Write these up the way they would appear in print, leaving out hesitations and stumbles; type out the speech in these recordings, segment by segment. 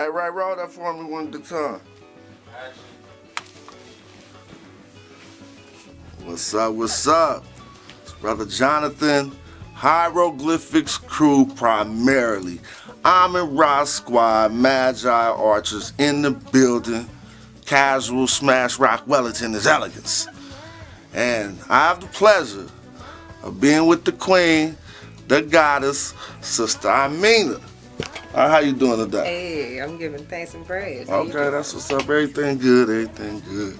Hey, Ray, roll that for me one good time. What's up, what's up? It's Brother Jonathan, Hieroglyphics Crew primarily. I'm in Rock Squad, Madjai Archers in the building. Casual smash rock Wellington is elegance. And I have the pleasure of being with the queen, the goddess, Sistah Iminah. How you doing today? Hey, I'm giving thanks and praise. Okay, that's what's up. Everything good, everything good.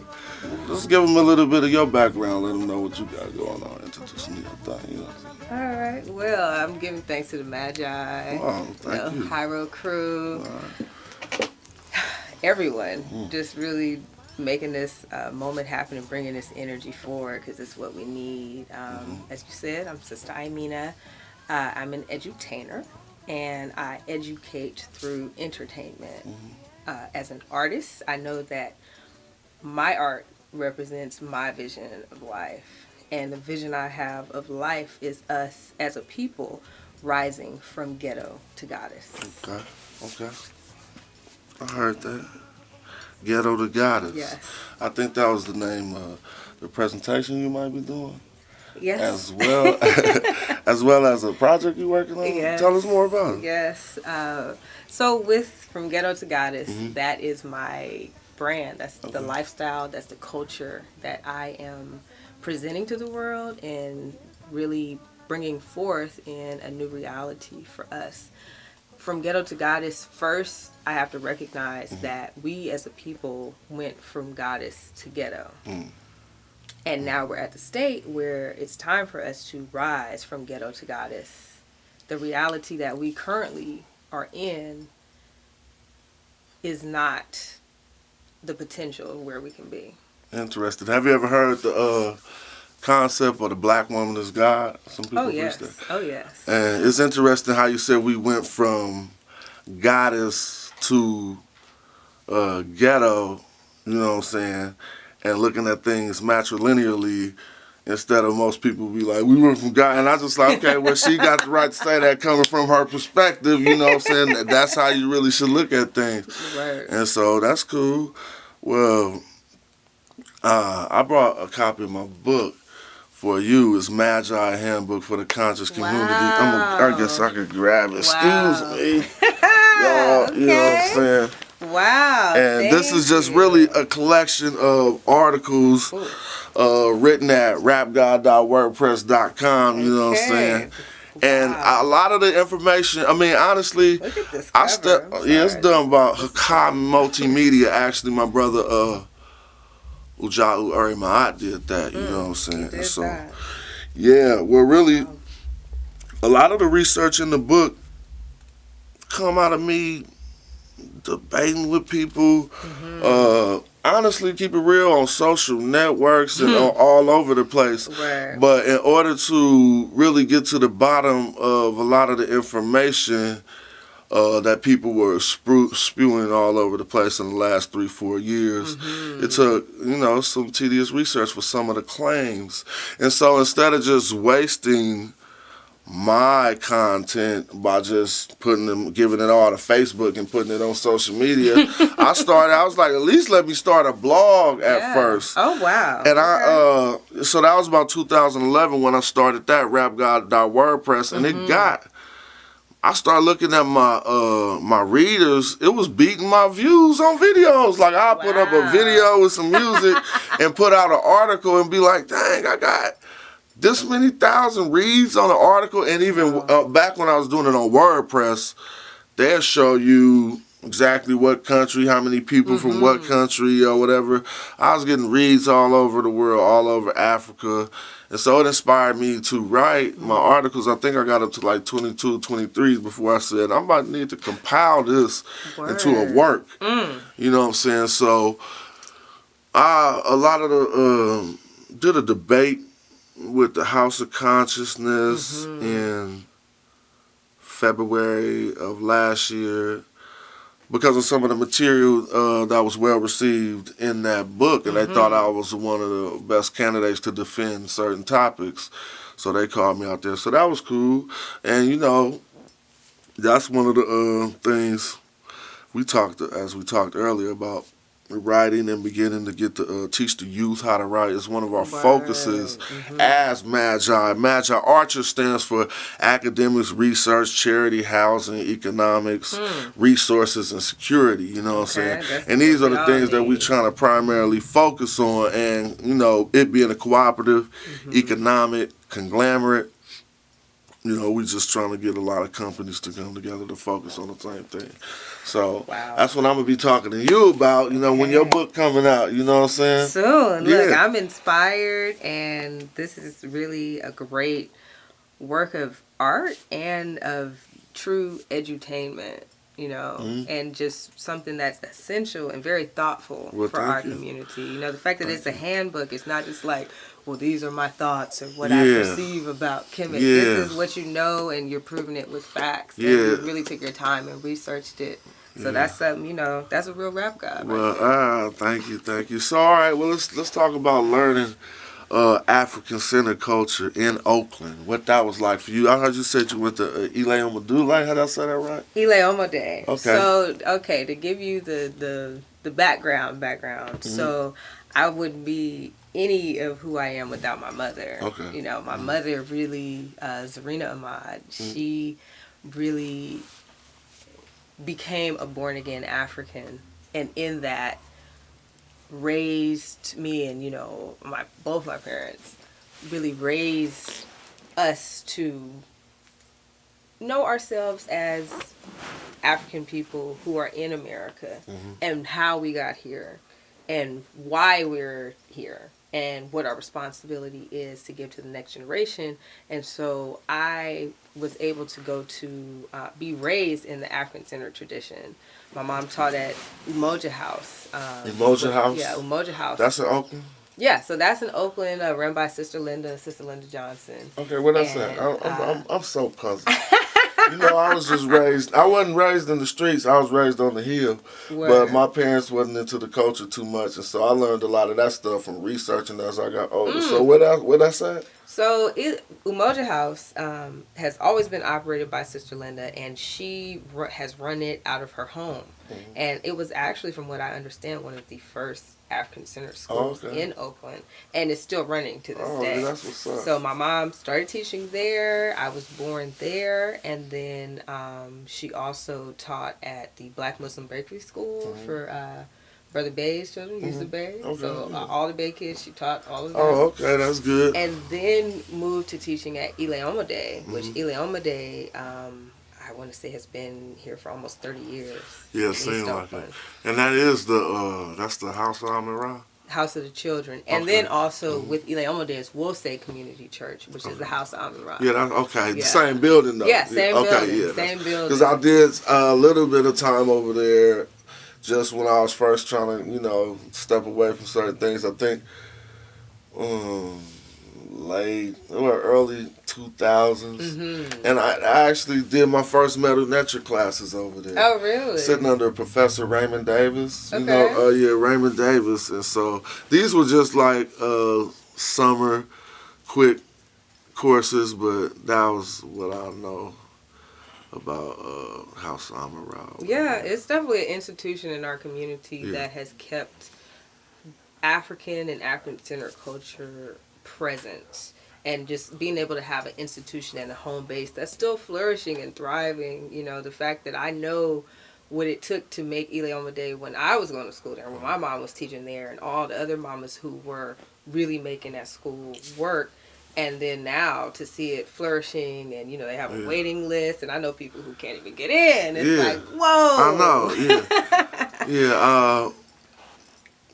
Just give them a little bit of your background. Let them know what you got going on. Introduce me to thing, you know. All right. Well, I'm giving thanks to the Madjai, Oh, thank you. Hyro crew, everyone. Just really making this moment happen and bringing this energy forward because it's what we need. As you said, I'm Sistah Iminah. I'm an edutainer, and I educate through entertainment. As an artist, I know that my art represents my vision of life, and the vision I have of life is us as a people rising from ghetto to goddess. Okay. I heard that. Ghetto to goddess. Yes. I think that was the name of the presentation you might be doing. Yes. As well as a project you're working on. Yes. Tell us more about it. Yes. So with From Ghetto to Goddess, that is my brand. That's the lifestyle, that's the culture that I am presenting to the world and really bringing forth in a new reality for us. From Ghetto to Goddess, first I have to recognize that we as a people went from goddess to ghetto. And now we're at the state where it's time for us to rise from ghetto to goddess. The reality that we currently are in is not the potential of where we can be. Interesting. Have you ever heard the concept of the black woman as God? Some people yes. that. Oh, yes. And it's interesting how you said we went from goddess to ghetto, you know what I'm saying, and looking at things matrilinearly instead of most people be like, we went from God. And I just like, okay, well, she got the right to say that coming from her perspective, you know what I'm saying? That's how you really should look at things. Right. And so that's cool. Well, I brought a copy of my book for you. It's Madjai Handbook for the Conscious Community. I guess I could grab it. Excuse me. Y'all, you know what I'm saying? Wow. And this is just really a collection of articles written at rapgod.wordpress.com, you know what I'm saying? And a lot of the information, I mean, honestly, look at this cover. It's done by Hakam Multimedia. Actually, my brother Ujau Uri Ma'at did that, you know what I'm saying? And so, yeah, well, really, a lot of the research in the book come out of me debating with people, honestly, keep it real, on social networks and all over the place. Right. But in order to really get to the bottom of a lot of the information that people were spewing all over the place in the last 3-4 years, it took, some tedious research for some of the claims. And so instead of just wasting my content by just giving it all to Facebook and putting it on social media, I was like, at least let me start a blog at first. Oh, wow. And so that was about 2011 when I started that, rapgod.wordpress, and I started looking at my readers. It was beating my views on videos. Like, I put up a video with some music and put out an article and be like, dang, I got this many thousand reads on an article. And even back when I was doing it on WordPress, they'll show you exactly what country, how many people from what country or whatever. I was getting reads all over the world, all over Africa. And so it inspired me to write my articles. I think I got up to like 22, 23 before I said, I'm about to need to compile this into a work. You know what I'm saying? So did a debate with the House of Consciousness in February of last year because of some of the material that was well received in that book, and they thought I was one of the best candidates to defend certain topics, so they called me out there. So that was cool, and that's one of the things we talked earlier about writing and beginning to get to teach the youth how to write is one of our focuses as Madjai. Madjai Archers stands for academics, research, charity, housing, economics, resources, and security. You know what I'm saying? And these are the things that we're trying to primarily focus on. And, you know, it being a cooperative, economic conglomerate, you know, we just trying to get a lot of companies to come together to focus on the same thing. So that's what I'm going to be talking to you about, you know, when your book coming out, you know what I'm saying? Soon. Look, I'm inspired, and this is really a great work of art and of true edutainment, you know, and just something that's essential and very thoughtful for our community. You know, the fact that it's a handbook, it's not just like, well, these are my thoughts or what I perceive about Kemet. This is what you know, and you're proving it with facts. And you really took your time and researched it. So that's something, you know, that's a real rap god. Well, thank you. So, all right, well, let's talk about learning African-centered culture in Oakland. What that was like for you. I heard you said you went to Ile-Omodule. How did I say that right? Ile-Omode. Okay. So, okay, to give you the background. So, I wouldn't be any of who I am without my mother. Okay. You know, my mother really, Zarina Ahmad, she really became a born-again African, and in that raised me, and, you know, both my parents really raised us to know ourselves as African people who are in America, and how we got here and why we're here and what our responsibility is to give to the next generation. And so I was able to go to be raised in the African-centered tradition. My mom taught at Umoja House. Umoja House? Yeah, Umoja House. That's in Oakland? Yeah, so that's in Oakland, run by Sister Linda Johnson. Okay, what that's that? I'm so puzzled. You know, I wasn't raised in the streets. I was raised on the hill. But my parents wasn't into the culture too much. And so I learned a lot of that stuff from researching as I got older. So what that's at? So Umoja House has always been operated by Sister Linda, and she has run it out of her home. And it was actually, from what I understand, one of the first African-centered schools in Oakland, and it's still running to this day. That's what's up. So my mom started teaching there. I was born there, and then she also taught at the Black Muslim Bakery School for Brother Bay's children, Yusuf Bay. So all the Bay kids, she taught all of them. Oh, okay, that's good. And then moved to teaching at Ile-Omode, which Ile-Omode, I want to say, has been here for almost 30 years. Yeah, it seems like it. And that is that's the House of Amin-Ra? House of the Children. And then also with Ile-Omode is Wolsey Community Church, which is the House of Amin-Ra. Yeah, that's okay. The same building, though. Yeah, same building. Same building. Because I did a little bit of time over there just when I was first trying to, you know, step away from certain things. I think early 2000s. And I actually did my first metal nature classes over there. Oh, really? Sitting under Professor Raymond Davis. You know, Raymond Davis. And so these were just like summer quick courses, but that was what I know about House of Amin-Ra. Yeah, it's definitely an institution in our community that has kept African and African-centered culture present, and just being able to have an institution and a home base that's still flourishing and thriving. You know, the fact that I know what it took to make Ile-Omode when I was going to school there, when my mom was teaching there, and all the other mamas who were really making that school work. And then now to see it flourishing, and, you know, they have a waiting list, and I know people who can't even get in. It's like, whoa. I know,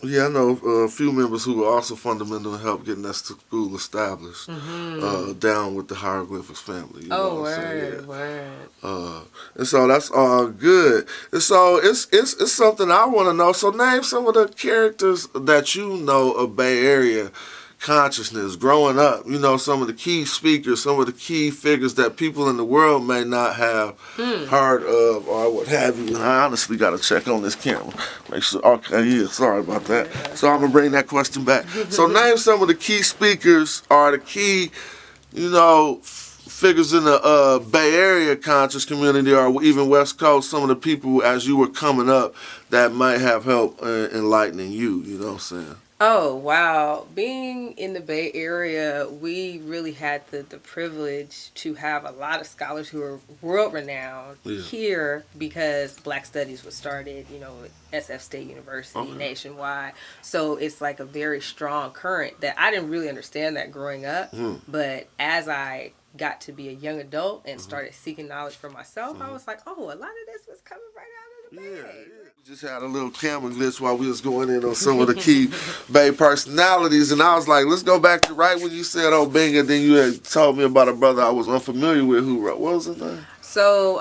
Yeah, I know a few members who were also fundamental in help getting that school established down with the Hieroglyphics family. You know what I'm saying? And so that's all good. And so it's something I want to know. So name some of the characters that you know of Bay Area consciousness growing up. You know, some of the key speakers, some of the key figures that people in the world may not have heard of or what have you. And I honestly got to check on this camera. Make sure. Okay, yeah, sorry about that. So I'm going to bring that question back. So name some of the key speakers or the key, you know, figures in the Bay Area conscious community or even West Coast, some of the people as you were coming up that might have helped enlightening you, you know what I'm saying? Oh, wow. Being in the Bay Area, we really had the privilege to have a lot of scholars who are world renowned here because Black Studies was started, at SF State University nationwide. So it's like a very strong current that I didn't really understand that growing up. But as I got to be a young adult and started seeking knowledge for myself, I was like, oh, a lot of this was coming right out of the Bay. We just had a little camera glitch while we was going in on some of the key Bay personalities, and I was like, let's go back to right when you said Obenga, then you had told me about a brother I was unfamiliar with who wrote. What was his name? So,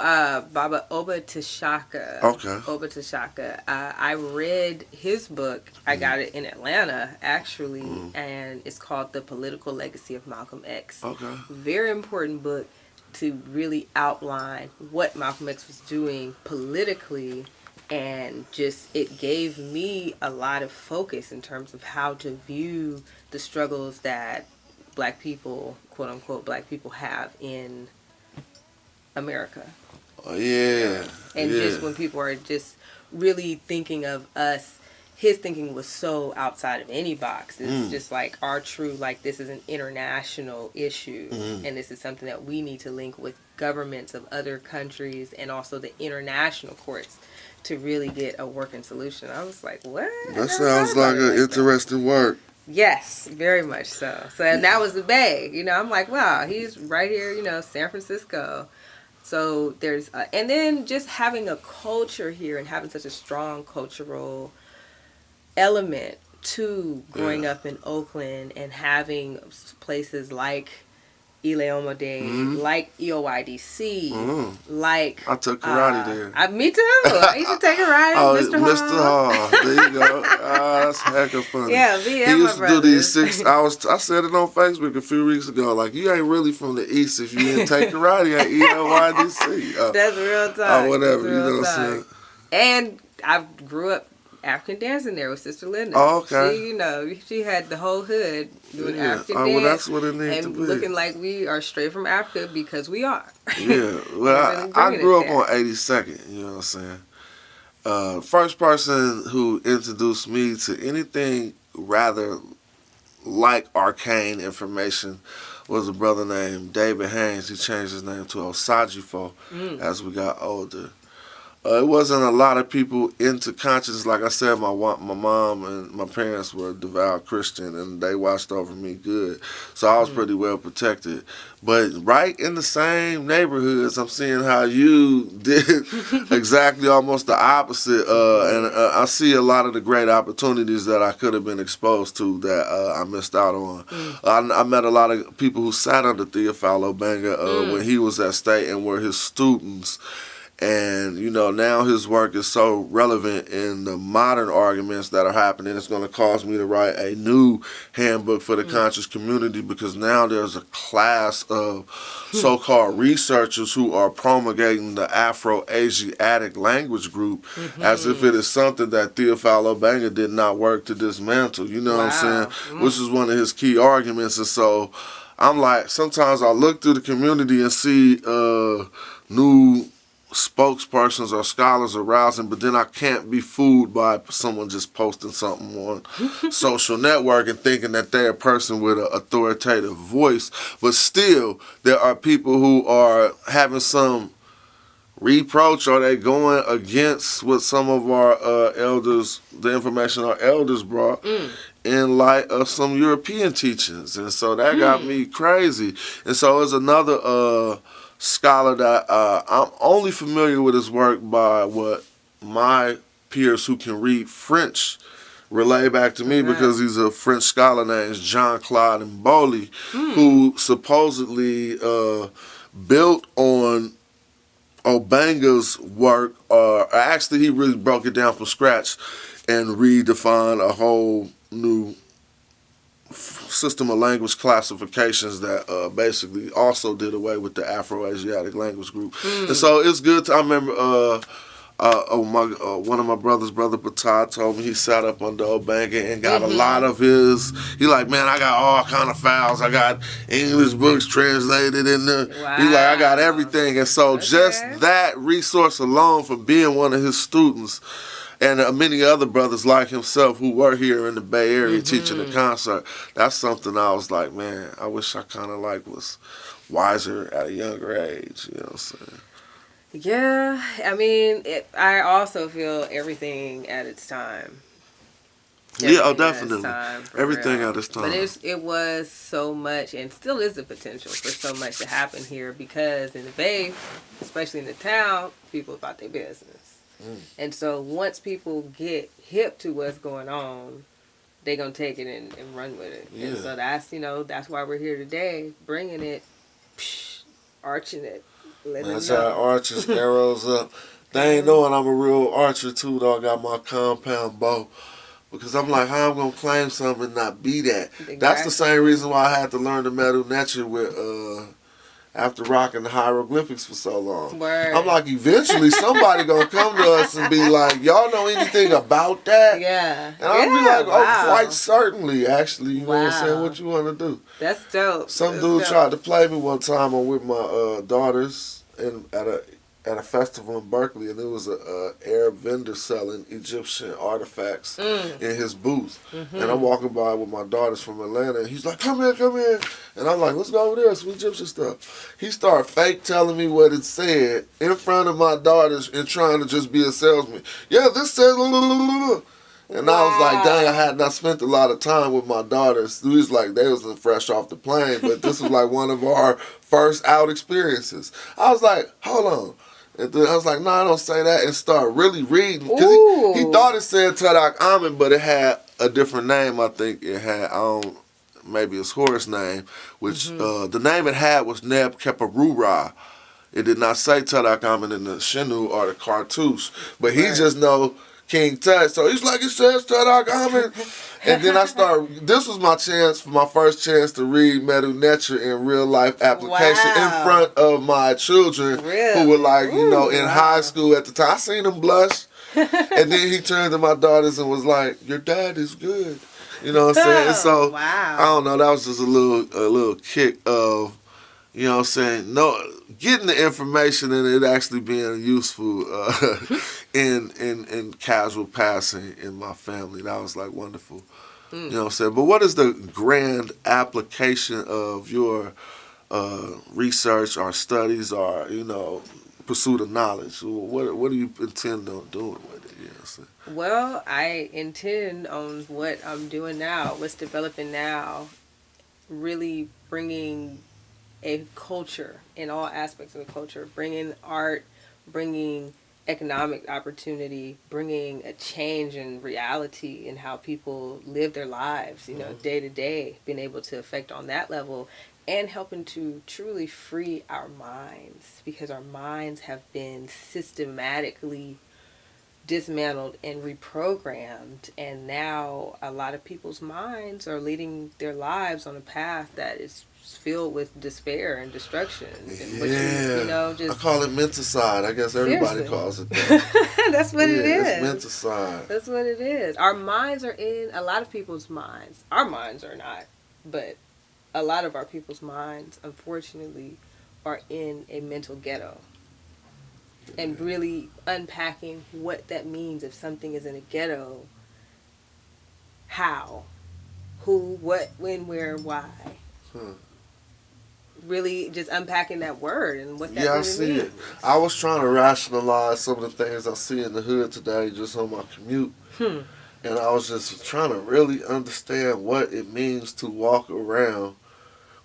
Baba Oba Tashaka. Okay. Oba Tashaka. I read his book. I got it in Atlanta, actually, and it's called The Political Legacy of Malcolm X. Okay. Very important book to really outline what Malcolm X was doing politically, and just it gave me a lot of focus in terms of how to view the struggles that Black people, quote unquote, Black people have in America. Oh, yeah. And just when people are just really thinking of us, his thinking was so outside of any box. It's just like our true, like this is an international issue. And this is something that we need to link with governments of other countries and also the international courts to really get a working solution. I was like, what? That sounds like an interesting work. Yes, very much so. So and that was the Bay. I'm like, wow, he's right here, San Francisco. So there's, and then just having a culture here and having such a strong cultural element to growing up in Oakland and having places like Ileoma Day, like EOYDC, like... I took karate there. Me too. I used to take karate with Mr. Hall. There you go. That's heck of fun. Yeah, me and he my used brother. to do these 6 hours. I said it on Facebook a few weeks ago. Like, you ain't really from the East if you didn't take karate at EOYDC. That's real talk. Or whatever, you know what I'm saying? And I grew up African dancing there with Sister Linda. Oh, okay. She had the whole hood doing African dance. Well, that's what it needs to be. And looking like we are straight from Africa because we are. Yeah. Well, really I grew up there. on 82nd, you know what I'm saying? First person who introduced me to anything rather like arcane information was a brother named David Haynes. He changed his name to Osajifo as we got older. It wasn't a lot of people into consciousness. Like I said, my mom and my parents were devout Christian, and they watched over me good. So I was pretty well protected. But right in the same neighborhoods, I'm seeing how you did exactly almost the opposite. And I see a lot of the great opportunities that I could have been exposed to that I missed out on. I met a lot of people who sat under Theophile Obenga when he was at State and were his students. And, now his work is so relevant in the modern arguments that are happening. It's going to cause me to write a new handbook for the conscious community because now there's a class of so-called researchers who are promulgating the Afro-Asiatic language group as if it is something that Theophile Obenga did not work to dismantle. You know what I'm saying? Which is one of his key arguments. And so I'm like, sometimes I look through the community and see new spokespersons or scholars arousing, but then I can't be fooled by someone just posting something on social network and thinking that they're a person with an authoritative voice. But still, there are people who are having some reproach or they going against what some of our elders, the information our elders brought in light of some European teachings. And so that got me crazy. And so it's another scholar that I'm only familiar with his work by what my peers who can read French relay back to me because he's a French scholar named Jean-Claude Mboli who supposedly built on Obenga's work. Actually, he really broke it down from scratch and redefined a whole new system of language classifications that basically also did away with the Afro-Asiatic language group. And so it's good to, I remember One of my brother's brother Patah told me he sat up under Obanga and got a lot of his. He like, man, I got all kind of files. I got English books translated in there. Wow. He like, I got everything. And so just that resource alone from being one of his students, and many other brothers like himself who were here in the Bay Area teaching the concert, that's something I was like, man, I wish I kind of like was wiser at a younger age. You know what I'm saying? Yeah, I mean, I also feel everything at its time. Definitely. Everything real. at its time. But it was so much, and still is the potential for so much to happen here, because in the Bay, especially in the town, people about their business. And so once people get hip to what's going on, they're going to take it and run with it. Yeah. And so that's why we're here today, bringing it, arching it. Madjai Archers, arrows up. They ain't knowing I'm a real archer too, though. I got my compound bow. Because I'm like, how I'm going to claim something and not be that? Exactly. That's the same reason why I had to learn the metal nature after rocking the hieroglyphics for so long. Word. I'm like, eventually somebody going to come to us and be like, y'all know anything about that? Yeah. And I'll be like, oh, quite certainly, actually. You know what I'm saying? What you want to do? That's dope. Some dude tried to play me one time. I'm with my daughters at a festival in Berkeley, and there was a Arab vendor selling Egyptian artifacts in his booth. And I'm walking by with my daughters from Atlanta, and he's like, come here. And I'm like, let's go over there, some Egyptian stuff. He started fake telling me what it said in front of my daughters and trying to just be a salesman. Yeah, this says And I was like, dang, I had not spent a lot of time with my daughters. It was like they was fresh off the plane, but this was like one of our first out experiences. I was like, hold on. And then I was like, no, I don't say that, and start really reading. Because he thought it said Tadak Amin, but it had a different name. I think it had, maybe his horse name, which the name it had was Neb Keparura. It did not say Tadak Amin in the Shinu or the cartouche, but he just know King Tut. So he's like, it says Tadak Amin. And then this was my first chance to read Medu Nature in real life application in front of my children who were like, in high school at the time. I seen them blush. And then he turned to my daughters and was like, your dad is good. You know what I'm saying? And so, I don't know, that was just a little kick of, you know what I'm saying, getting the information and it actually being useful in casual passing in my family. That was like wonderful. You know what I'm saying? But what is the grand application of your research or studies or, pursuit of knowledge? What do you intend on doing with it? You know what I'm saying? Well, I intend on what I'm doing now, what's developing now, really bringing a culture in all aspects of the culture, bringing art, bringing economic opportunity, bringing a change in reality in how people live their lives, day to day, being able to affect on that level, and helping to truly free our minds, because our minds have been systematically dismantled and reprogrammed, and now a lot of people's minds are leading their lives on a path that is filled with despair and destruction. And I call it menticide. I guess everybody calls it that. That's what it is. It's menticide. That's what it is. Our minds are in a lot of people's minds. Our minds are not, but a lot of our people's minds, unfortunately, are in a mental ghetto. And really unpacking what that means if something is in a ghetto. How? Who? What? When? Where? Why? Really just unpacking that word and what that really means. Yeah, I see it. I was trying to rationalize some of the things I see in the hood today just on my commute. And I was just trying to really understand what it means to walk around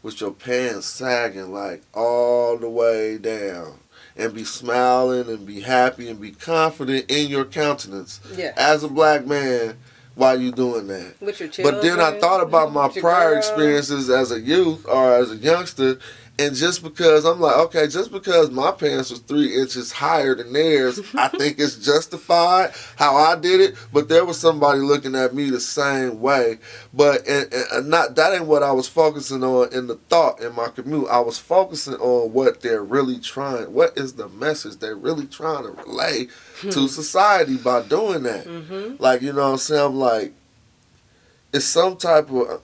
with your pants sagging like all the way down. And be smiling and be happy and be confident in your countenance as a black man while you doing that. With your children, but then I thought about my prior experiences as a youth or as a youngster, And just because I'm like, okay, just because my pants was 3 inches higher than theirs, I think it's justified how I did it. But there was somebody looking at me the same way. But and not that ain't what I was focusing on in the thought in my commute. I was focusing on what they're really trying. What is the message they're really trying to relay to society by doing that? Like, you know what I'm saying? I'm like, it's some type of,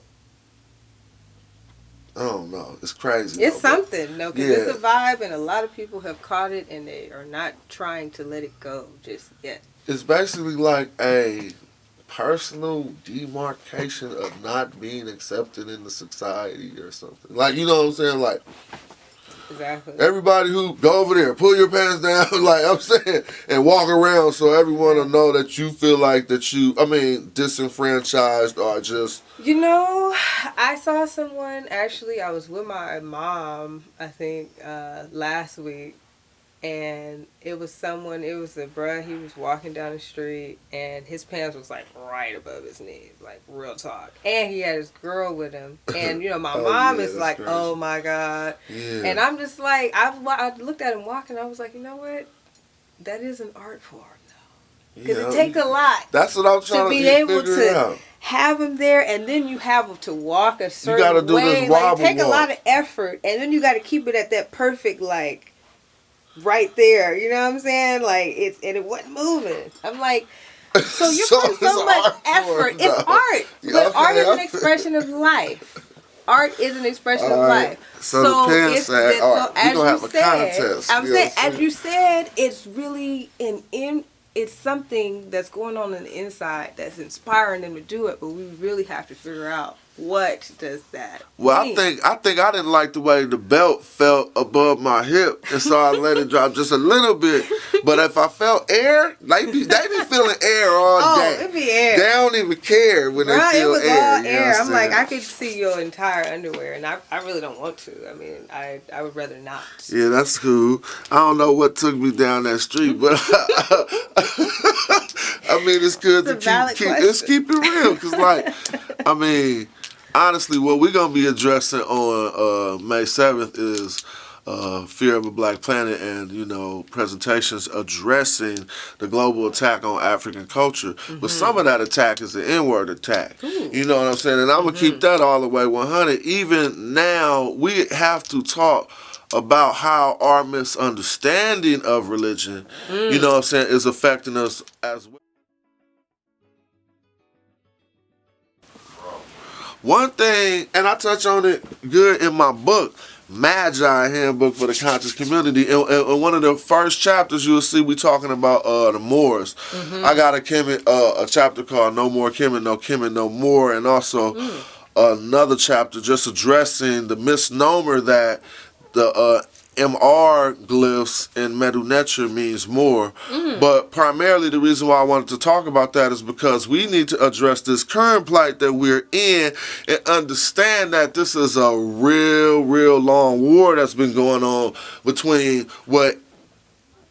I don't know. It's crazy. It's something, no, because it's a vibe, and a lot of people have caught it, and they are not trying to let it go just yet. It's basically like a personal demarcation of not being accepted in the society or something. Like, you know what I'm saying? Like, exactly. Everybody who go over there, pull your pants down, like I'm saying, and walk around so everyone will know that you feel like that you, disenfranchised or just. You know, I saw someone, actually, I was with my mom, I think, last week, and it was a bruh, he was walking down the street, and his pants was, like, right above his knees, like, real talk. And he had his girl with him, and, you know, my mom is like, crazy. Oh, my God. Yeah. And I'm just like, I looked at him walking, I was like, you know what? That is an art form, though. Because it takes a lot. That's what I'm trying to be able to have him there, and then you have to walk a certain way. You got to do this wobble take a lot of effort, and then you got to keep it at that perfect, like, right there. You know what I'm saying? Like, it wasn't moving. I'm like, so you're putting so much effort. It's art. But art is an expression of life. Art is an expression of life. So the pen said, all right, we're going to have a contest. I'm saying, as you said, it's really it's something that's going on the inside that's inspiring them to do it, but we really have to figure out what does that mean? I think I didn't like the way the belt felt above my hip, and so I let it drop just a little bit. But if I felt air, they be feeling air all day. Oh, it be air. They don't even care when they feel it was air. all air. I'm like, I could see your entire underwear, and I really don't want to. I mean, I would rather not. Yeah, that's cool. I don't know what took me down that street, but I mean, it's good to keep it real, because, like, I mean, honestly, what we're going to be addressing on May 7th is Fear of a Black Planet and, you know, presentations addressing the global attack on African culture. But some of that attack is an N-word attack. You know what I'm saying? And I'm going to keep that all the way 100. Even now, we have to talk about how our misunderstanding of religion, you know what I'm saying, is affecting us as well. One thing, and I touch on it good in my book, Madjai Handbook for the Conscious Community. In one of the first chapters, you'll see we talking about the Moors. I got a chapter called No More Kemet, No Kemet, No More, and also another chapter just addressing the misnomer that the MR glyphs in Medu Neter means more. But primarily the reason why I wanted to talk about that is because we need to address this current plight that we're in and understand that this is a real long war that's been going on between what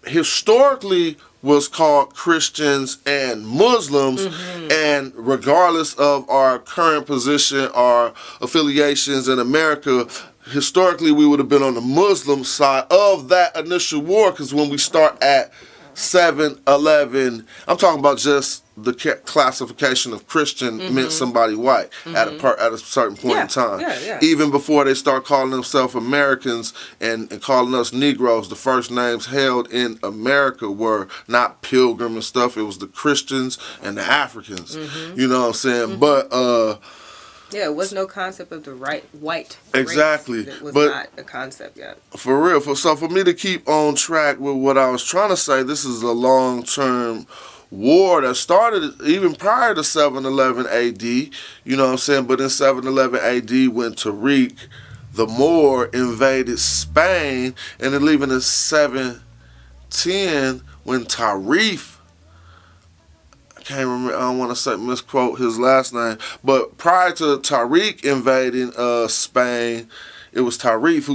historically was called Christians and Muslims, and regardless of our current position, our affiliations in America, historically we would have been on the Muslim side of that initial war, because when we start at 7-11, I'm talking about just the classification of Christian meant somebody white at a certain point in time. Even before they start calling themselves Americans and calling us Negroes, the first names held in America were not Pilgrim and stuff. It was the Christians and the Africans. You know what I'm saying? But yeah, it was no concept of the white exactly. race. It was not a concept yet. For real. So for me to keep on track with what I was trying to say, this is a long-term war that started even prior to 711 AD. You know what I'm saying? But in 711 AD, when Tariq the Moor invaded Spain, and then leaving in 710 when Tarif, can't remember, I don't want to misquote his last name, but prior to Tariq invading Spain, it was Tarif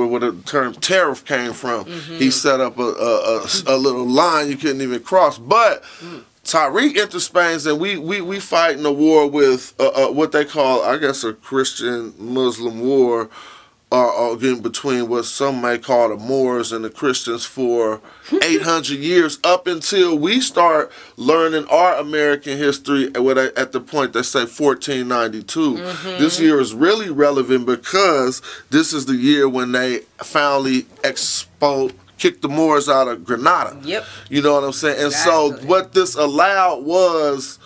where the term tariff came from. He set up a little line you couldn't even cross. But Tariq entered Spain, and we fighting a war with what they call, I guess, a Christian-Muslim war are getting between what some may call the Moors and the Christians for 800 years, up until we start learning our American history at the point they say 1492. This year is really relevant because this is the year when they finally kicked the Moors out of Granada. Yep. You know what I'm saying? And Exactly. so what this allowed was,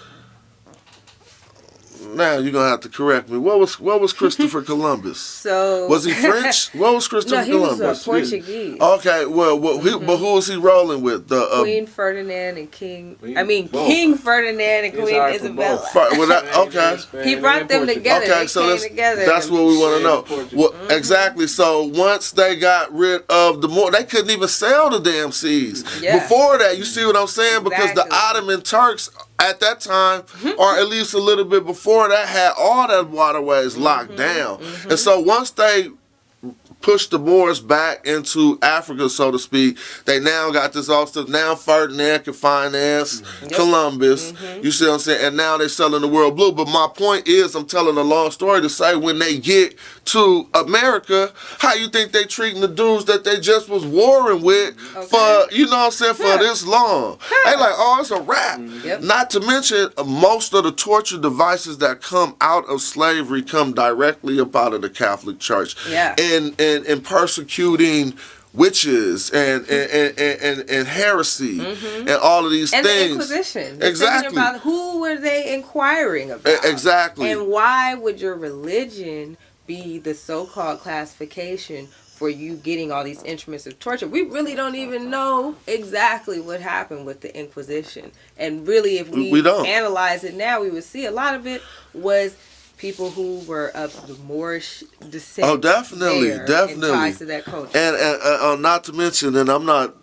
now you're gonna have to correct me. What was Christopher Columbus? So Was he French? What was Christopher no, he Columbus? was Portuguese. Okay, well, but who was he rolling with? The Queen Ferdinand and King. Both. King Ferdinand and It's Queen hard for Isabella. Okay. He brought them together. Okay, They so came that's together. that's what we want to know. Portuguese. Well, exactly. So once they got rid of the Moor, they couldn't even sail the damn seas. Yeah. Before that, you see what I'm saying? Because the Exactly. Ottoman Turks at that time, or at least a little bit before that, had all that waterways locked down. And so once they pushed the Moors back into Africa, so to speak, they now got this all stuff. Now Ferdinand can finance Columbus. You see what I'm saying? And now they're selling the world blue. But my point is, I'm telling a long story to say, when they get to America, how you think they treating the dudes that they just was warring with for, you know what I'm saying, for this long? They like, oh, it's a wrap. Yep. Not to mention, most of the torture devices that come out of slavery come directly up out of the Catholic Church. Yeah. And persecuting witches and heresy and all of these And things. the Inquisition. They're Exactly. thinking about who were they inquiring about? Exactly. And why would your religion be the so-called classification for you getting all these instruments of torture? We really don't even know exactly what happened with the Inquisition. And really, if we don't. analyze it now, we would see a lot of it was people who were of the Moorish descent. Oh, definitely, there definitely. And ties to that culture. And not to mention, and I'm not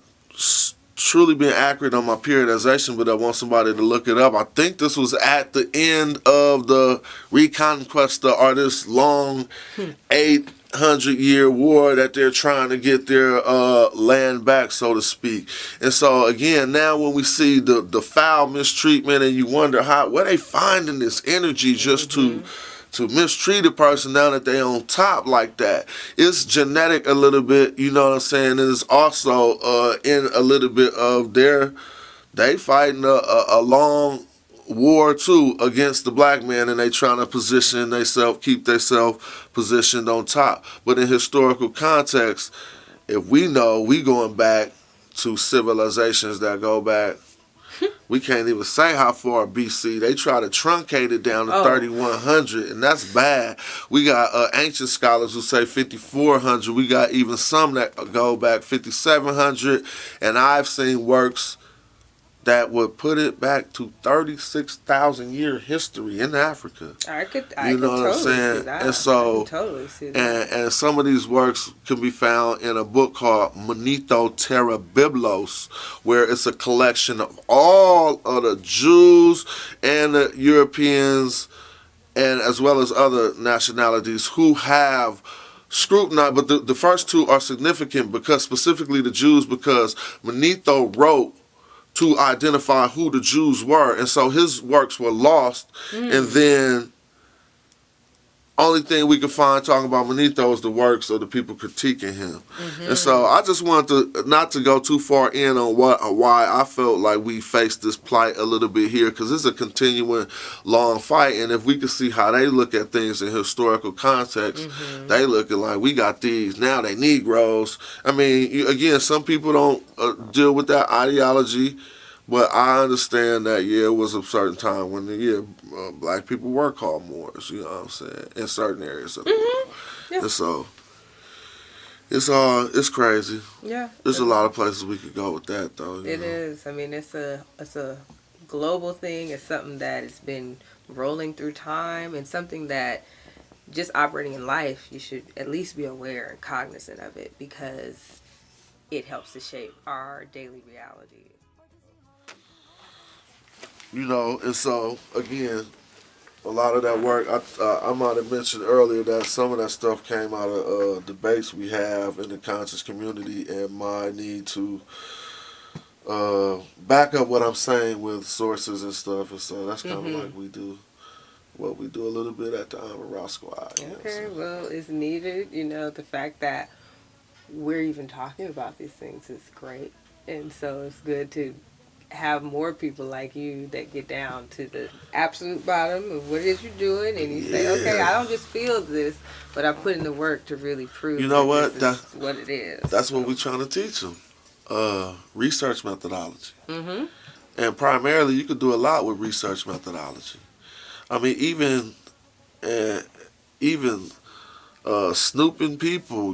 truly being accurate on my periodization, but I want somebody to look it up. I think this was at the end of the Reconquista, or this long 800-year war that they're trying to get their land back, so to speak. And so again, now when we see the foul mistreatment, and you wonder where they finding this energy just to mistreat a person now that they on top like that. It's genetic a little bit, you know what I'm saying? And it's also in a little bit of they fighting a long war too against the black man, and they trying to position themselves, keep themselves positioned on top. But in historical context, if we know, we going back to civilizations that go back, we can't even say how far BC. They try to truncate it down to 3100, and that's bad. We got ancient scholars who say 5400. We got even some that go back 5700, and I've seen works that would put it back to 36,000 year history in Africa. I could totally see that. And so, I could totally see that. and some of these works can be found in a book called Manetho Terra Biblos, where it's a collection of all of the Jews and the Europeans, and as well as other nationalities who have scrutinized. But the first two are significant because specifically the Jews, because Manetho wrote to identify who the Jews were, and so his works were lost. And then only thing we could find talking about Manetho is the works of the people critiquing him. And so I just wanted to not to go too far in on why I felt like we faced this plight a little bit here, because it's a continuing long fight. And if we could see how they look at things in historical context, they looking like we got these now, they Negroes. I mean, again, some people don't deal with that ideology, but I understand that, it was a certain time when, black people were called Moors, you know what I'm saying, in certain areas of the world. Yeah. And so, it's crazy. Yeah. There's a lot of places we could go with that, though. It is. I mean, it's a global thing. It's something that has been rolling through time, and something that just operating in life, you should at least be aware and cognizant of it, because it helps to shape our daily reality. And so, again, a lot of that work, I might have mentioned earlier that some of that stuff came out of debates we have in the conscious community, and my need to back up what I'm saying with sources and stuff, and so that's kind of like we do what we do a little bit at the Armor Raw Squad. Okay, well, it's needed. The fact that we're even talking about these things is great. And so it's good to have more people like you that get down to the absolute bottom of what it is you're doing, and you say, okay, I don't just feel this, but I put in the work to really prove that's what it is. That's what we're trying to teach them. Research methodology. Mm-hmm. And primarily, you could do a lot with research methodology. I mean, even snooping people,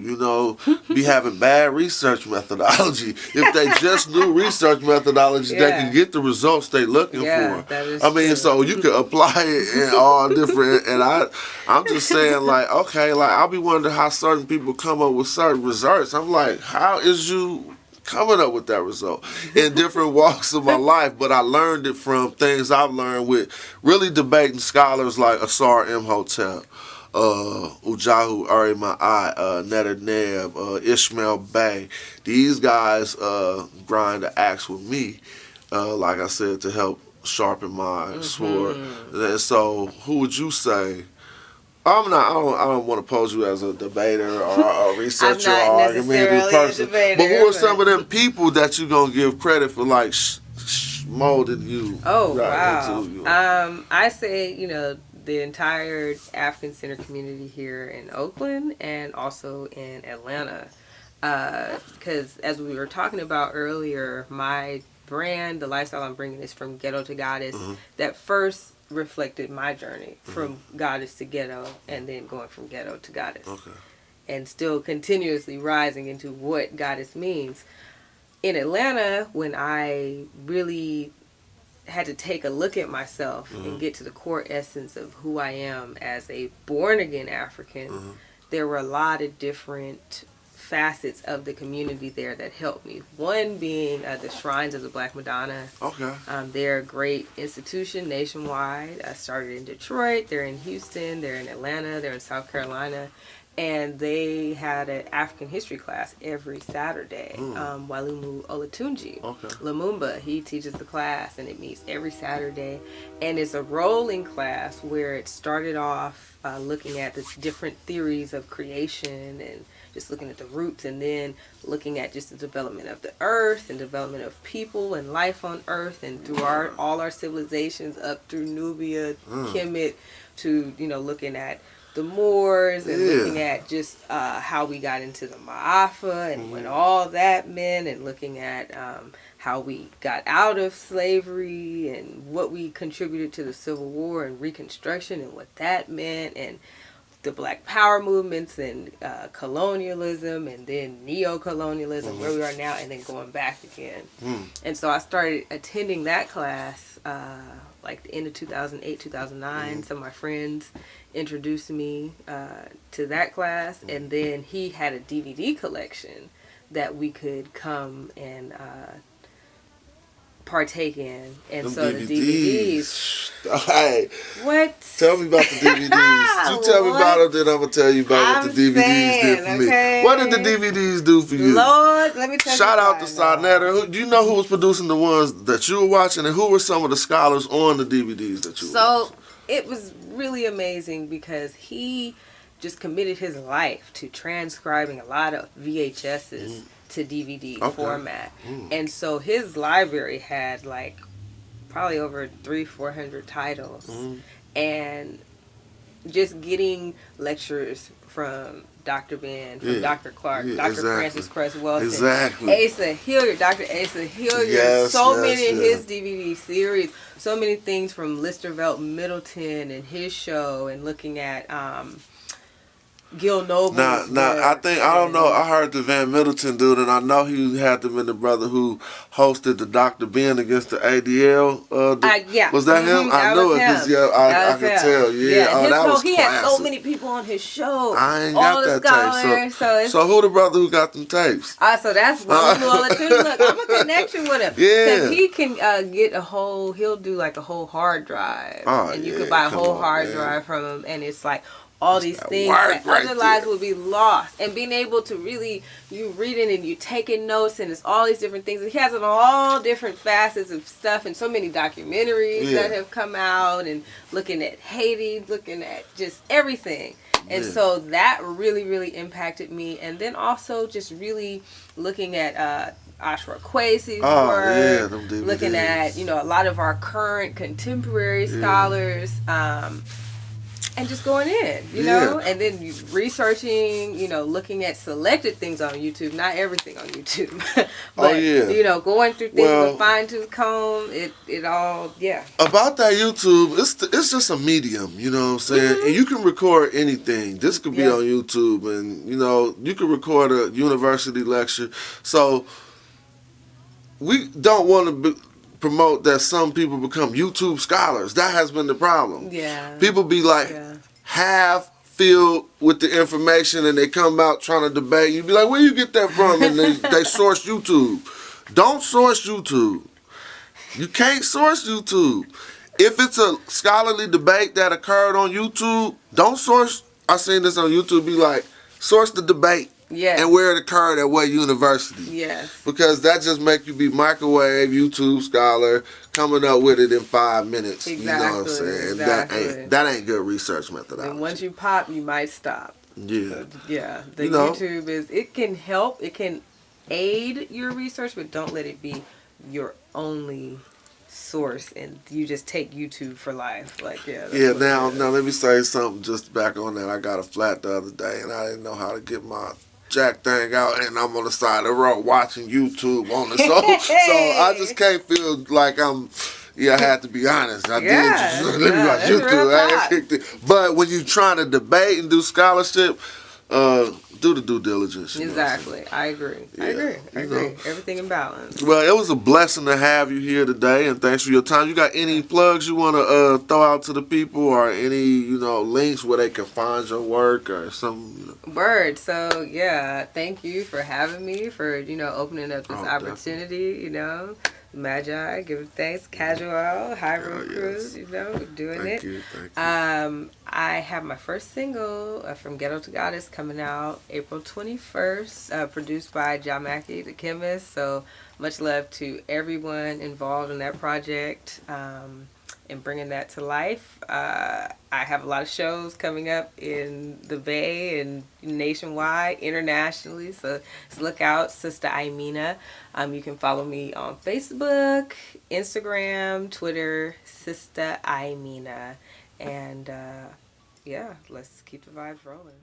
be having bad research methodology. If they just knew research methodology, they can get the results they looking for. That is true. So you could apply it in all different. And I'm just saying, like, okay, like I'll be wondering how certain people come up with certain results. I'm like, how is you coming up with that result in different walks of my life? But I learned it from things I've learned with really debating scholars like Asar Imhotep, Ujahu Arimai, Netter Neb, Ishmael Bey. These guys grind the axe with me, like I said, to help sharpen my sword. And so, who would you say? I don't want to pose you as a debater or a researcher or argumentative person. But who are some of them people that you gonna give credit for, like molding you? Oh, wow. I say the entire African Center community here in Oakland and also in Atlanta. Because as we were talking about earlier, my brand, the lifestyle I'm bringing, is from ghetto to goddess. That first reflected my journey from goddess to ghetto, and then going from ghetto to goddess. Okay. And still continuously rising into what goddess means. In Atlanta, when I really had to take a look at myself and get to the core essence of who I am as a born-again African, there were a lot of different facets of the community there that helped me. One being the Shrines of the Black Madonna. Okay. They're a great institution nationwide. I started in Detroit. They're in Houston. They're in Atlanta. They're in South Carolina. And they had an African history class every Saturday. Walumu Olatunji, Lumumba, he teaches the class, and it meets every Saturday. And it's a rolling class where it started off looking at the different theories of creation and just looking at the roots, and then looking at just the development of the earth and development of people and life on earth, and through all our civilizations up through Nubia, Kemet, to looking at the Moors, and looking at just how we got into the Ma'afa and what all that meant, and looking at how we got out of slavery and what we contributed to the Civil War and Reconstruction and what that meant, and the Black Power movements and colonialism, and then neo-colonialism, where we are now, and then going back again. And so I started attending that class like the end of 2008, 2009. Some of my friends introduced me to that class, and then he had a DVD collection that we could come and partake in. And them so the DVDs. Hey, what? Tell me about the DVDs. You tell me about them, then I'm gonna tell you about what the DVDs did for me. What did the DVDs do for you? Lord, let me tell you. Shout out to Sarnetta. Do you know who was producing the ones that you were watching, and who were some of the scholars on the DVDs that you were watching? It was really amazing because he just committed his life to transcribing a lot of VHSs to DVD format. And so his library had like probably over 300-400 titles. And just getting lectures from Dr. Ben, from Dr. Clark, Dr. Francis Cress Wilson, Asa Hilliard, Dr. Asa Hilliard, many in his DVD series, so many things from Listervelt Middleton and his show, and looking at Gil Noble. Now, I don't know. I heard the Van Middleton dude, and I know he had them in the brother who hosted the Dr. Ben against the ADL. Was that him? I knew it because I could tell. That was he had so many people on his show. I ain't got that tape. So who the brother who got them tapes? So that's one Look, I'm a connection with him. Because he can get he'll do like a whole hard drive. And you could buy a whole hard drive from him, and it's like all these things that right otherwise there. would be lost. And being able to really, you reading and you taking notes, and it's all these different things. He has it on all different facets of stuff, and so many documentaries that have come out, and looking at Haiti, looking at just everything. And so that really, really impacted me. And then also just really looking at Ashra Kwesi's work, looking at, you know, a lot of our current contemporary scholars, and just going in, you know, and then researching, you know, looking at selected things on YouTube, not everything on YouTube, but, you know, going through things with a fine-tooth comb, it all, About that YouTube, it's just a medium, you know what I'm saying? And you can record anything. This could be on YouTube, and, you know, you can record a university lecture. So we don't want to promote that some people become YouTube scholars. That has been the problem. Yeah. People be like half filled with the information, and they come out trying to debate. You be like, where you get that from? And they source YouTube. Don't source YouTube. You can't source YouTube. If it's a scholarly debate that occurred on YouTube, don't source. I seen this on YouTube. Be like, source the debate. Yes. And where it occurred at what university. Yes. Because that just make you be microwave YouTube scholar coming up with it in 5 minutes. Exactly. You know what I'm saying? Exactly. That ain't good research methodology. And once you pop, you might stop. Yeah. Yeah. The you know, YouTube it can help, it can aid your research, but don't let it be your only source and you just take YouTube for life. Like, now let me say something just back on that. I got a flat the other day and I didn't know how to get my jack thing out, and I'm on the side of the road watching YouTube on it. So I just can't feel like I'm. I had to be honest. I did. Let me watch YouTube. But when you're trying to debate and do scholarship, do the due diligence. Exactly. I agree. I agree. Everything in balance. Well, it was a blessing to have you here today, and thanks for your time. You got any plugs you want to throw out to the people, or any links where they can find your work or something? Word. So thank you for having me, for opening up this opportunity. Madjai, give thanks. Casual, High Road Cruise, we're doing Thank it. you. I have my first single from Ghetto to Goddess coming out April 21st, produced by John Mackey, the chemist. So much love to everyone involved in that project and bringing that to life. I have a lot of shows coming up in the Bay and nationwide, internationally. So look out, Sistah Iminah. You can follow me on Facebook, Instagram, Twitter, Sistah Iminah. And let's keep the vibes rolling.